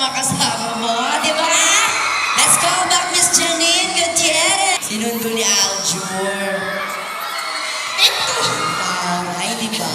mga kasama mo, di ba? Let's go back, Miss Janine Gutierrez. Sinundo ni Aljur. Ito! Ay, di ba?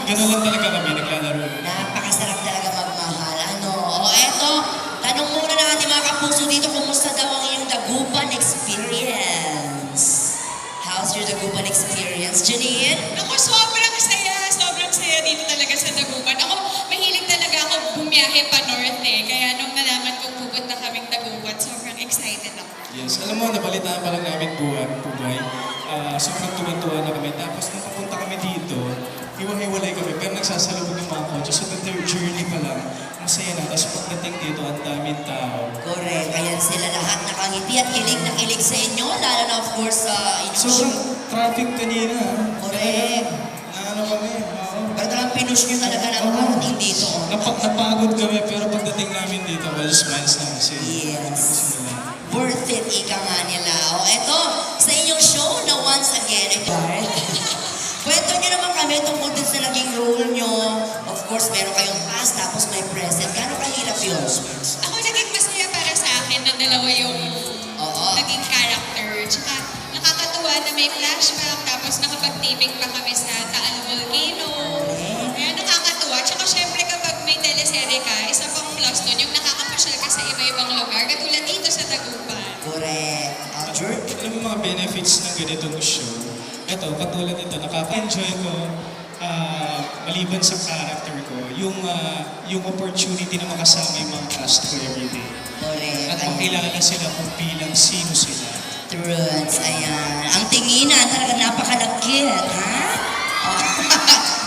Ganun lang talaga kami, naglalaro. Napakasarap talaga magmahal. Ano? O eto, tanong muna ng ating mga kapuso dito, kumusta daw ang iyong Dagupan experience? How's your Dagupan experience, Janine? Ako, sobrang saya dito talaga sa Dagupan. Ako, mahilig talaga ako bumiyahe pa north eh. Kaya nung nalaman kong pupunta kaming Dagupan, sobrang excited ako. Yes, alam mo, nabalitaan pa lang namin Pubay. Sobrang tuwan-tuwa na kami. Tapos nung papunta kami dito, hiwa-hiwalay kami, pero nagsasalubog ng mga kotse. So the third journey pa lang, masaya na. Tapos pagdating dito, ang daming tao. Correct. Ayan sila lahat nakangiti at kilig na kilig sa inyo. Lalo na of course sa Sobrang traffic kanina. Correct. Ano kami? Pero talagang pinush nyo talaga ng parating dito. Napagod kami, pero pagdating namin dito, well, smiles na kasi. Yes. Worth it, ika nga nila. O eto, sa inyong show na once again, ito. Kwento nyo naman kami tungkol din sa naging role nyo. Of course, meron kayong past, tapos may present. Gano'ng kahirap yun? Ako, naging masaya para sa akin na dalawa yung naging character. Tsaka nakakatuwa na may flashback, tapos nakapag-taping pa kami sa Taal Volcano. Kaya nakakatuwa. Tsaka syempre kapag may teleserye ka, isa pang plus doon, yung nakakapasyal ka sa iba-ibang lugar, katulad dito sa Dagupan. Correct. George? Alam mo mga benefits ng ganitong show? Ito, katulad nito, nakaka-enjoy ko, maliban sa character ko, yung opportunity na makasama yung mga cast ko everyday. Correct. At makilala sila kung bilang sino sila. Truths, ayan. Ang tinginan, talaga napakalagkit, ha? Oh.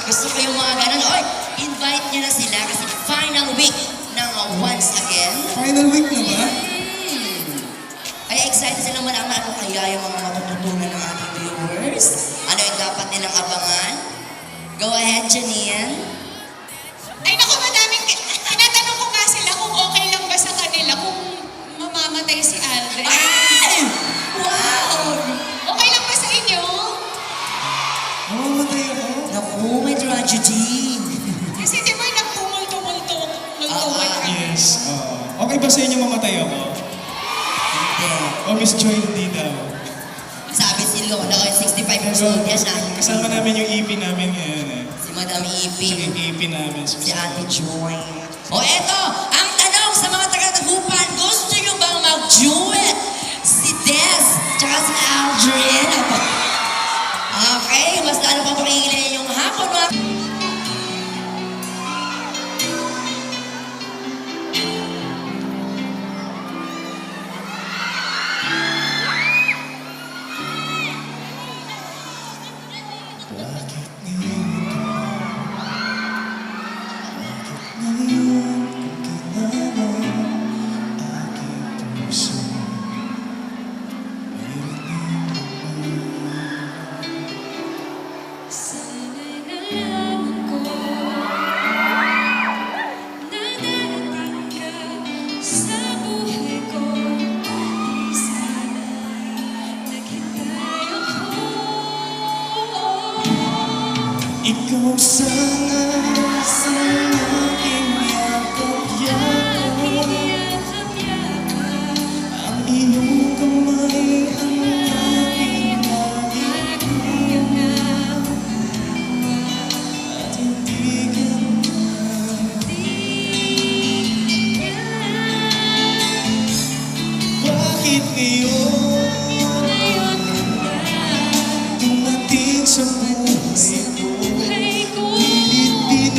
Gusto ko yung mga ganun. Oy, invite nyo na sila kasi final week ng Once Again. Final week na ba? Kaya excited sila malaman ano kaya yung mga matututunan ng ating viewers. Ano yung dapat nilang abangan? Go ahead, Janine. Ay naku, madaming, tinatanong ko nga sila kung okay lang ba sa kanila kung mamamatay si Aldrin. Ay! Wow! Okay lang ba sa inyo? Mamamatay ako. Naku, may tragedy. Kasi di ba nagtumulto-multo Yes. Okay ba sa inyo mamatay ako? Hindi. O Miss Joy, hindi daw. Sabi si Lola, 65 years old yan na. Kasama namin yung EP namin ngayon eh. Si Madam Ipi. Yung EP namin. Si Ate Joy. O eto, ang tanong sa mga taga-Dagupan, gusto nyo bang mag-duet? Si Des, tsaka si Aldrin. Okay, mas lalo pang pakingilin yung hapon mga... Bakit ngayon kung kailangan aking puso Sana'y nalaman ko na darating ka sa buhay ko. Di sana'y naghintay ako. ikaw sana sa aking yakap-yakap. Ang iyong kamay ang aking naging at hindi ka bakit ngayon dumating sa buhay ko? Pilit-pilit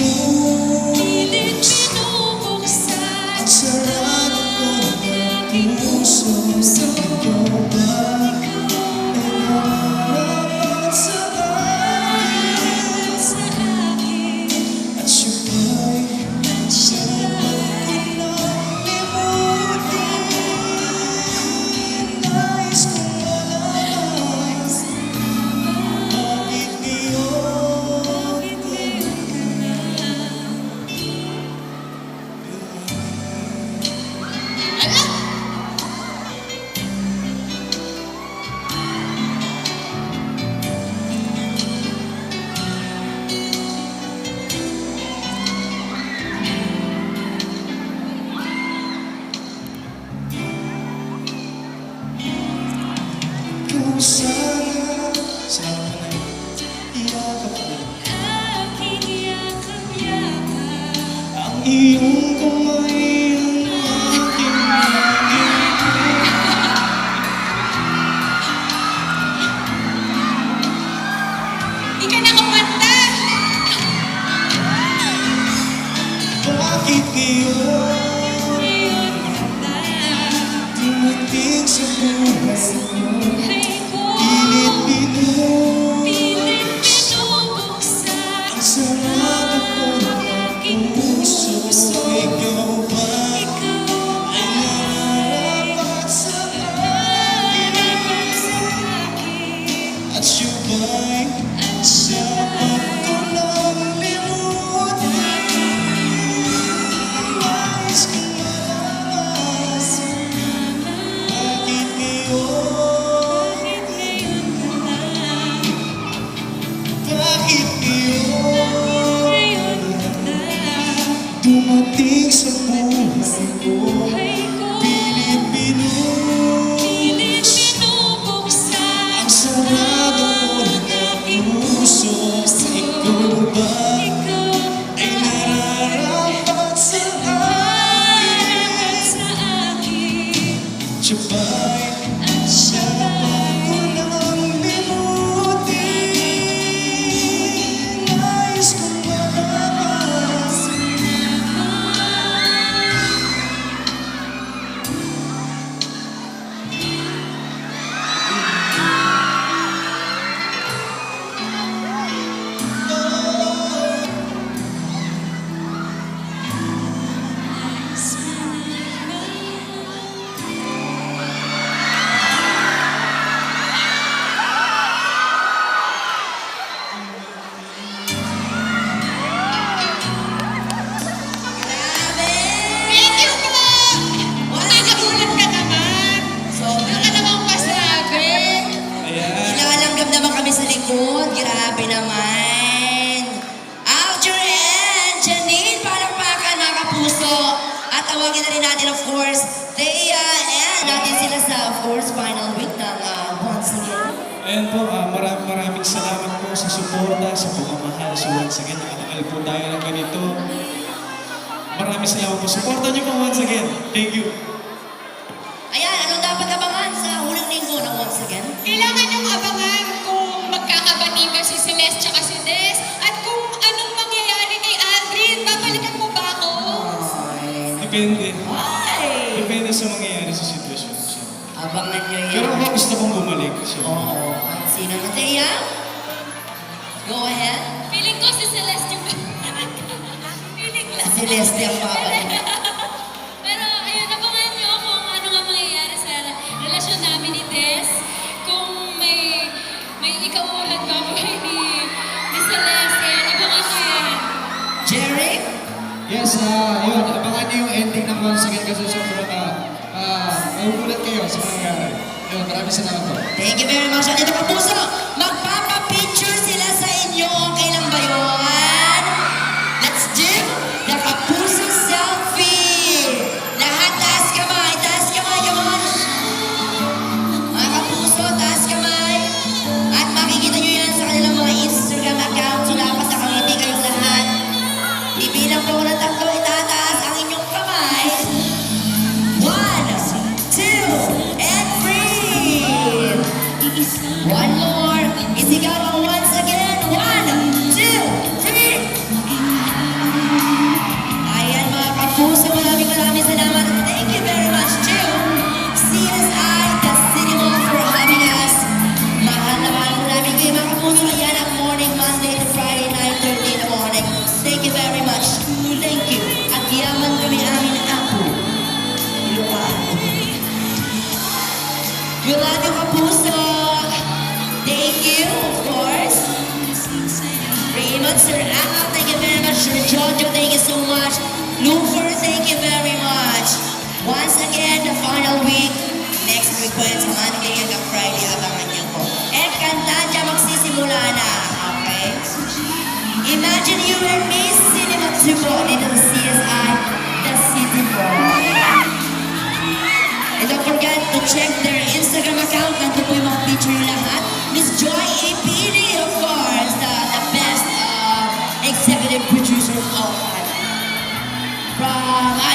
iyong kamay ang aking Di ka nakapanta! Bakit ngayon dumating sa buhay mo? Pilit pinubuksan ang sarado ko ng puso. Ikaw ba ay nararapat sa akin? At siya ba'y dapat ko lang limutin? Nais ko malaman bakit ngayon? Bakit ngayon dumating sa buhay ko? Pilit pinubuksan ang sarado ko ng puso. Ikaw ba ay nararapat sa akin? Siya ba'y dapat ko lang limutin? Nais ko malaman Grabe! Thank you po! Nakakagulat ka naman! Sobra. Wala ka namang pasabi! Ayan. Nilalanggam naman kami sa likod. Grabe naman. Audrey and Janine, palakpakan mga kapuso. At tawagin na rin natin, of course, Thea and natin sila sa, of course, final week ng Once Again. Ayan po, maraming salamat po sa suporta, sa pagmamahal. So once again, nakatagal po tayo ng ganito. Maraming salamat po. Suporta niyo po once again. Thank you. Ayan, anong dapat abangan sa unang linggo ng Once Again? Kailangan yung abangan kung magkakabati ba si Celeste tsaka si Des at kung anong mangyayari kay Aldrin. Babalikan mo ba ako? Depende. Ay! Depende sa mangyayari sa sitwasyon. So, Abangan nyo pero yan. ako gusto kong bumalik. So, Oo. Sino na, Thea? Go ahead. Feeling ko si Celeste yung Feeling ko Si Leslie ang babalik. Pero ayun, abangan nyo kung ano nga mangyayari sa relasyon namin ni Des. Kung may ikauulat ba kami ni Celeste. Abangan nyo yan. Jerry? Yes, yun. Abangan niyo yung ending ng Once Again kasi sobrang magugulat kayo sa mangyayari. Yun, maraming salamat po. Thank you very much. At ito kapuso, magpapapicture sila sa inyo. Okay lang ba yun? Let's do the kapuso selfie. Lahat taas kamay, come on. Mga kapuso, taas kamay. At makikita nyo yan sa kanilang mga Instagram account. So dapat nakangiti kayong lahat. Ibilang po ng tatlo, itataas ang inyong kamay. 1, 2, and breathe. One more. Isigaw ang once again. 1, 2, 3. Ayan mga kapuso, maraming salamat. Thank you very much to CSI, the City Mall for having us. Mahal na mahal po namin kayo mga kapuso. Ayan ang morning, Monday to Friday, 9:30 in the morning. Thank you very much. Thank you. At yaman kami amin apo. Luwan. We love you, kapuso. Thank you, of course. Raymond, Sir Al, thank you very much. Sir Jojo, thank you so much. Lufer, thank you very much. Once again, the final week. Next week po sa Monday hanggang Friday, abangan niyo po. And Cantadia magsisimula na, okay? Imagine you and me, Cinema 2 po, dito sa CSI, the City Mall. And don't forget to check their Instagram account. Nandun po yung mga picture yung lahat. Miss Joy A. Pili, of course, the best executive producer of all time. Tama.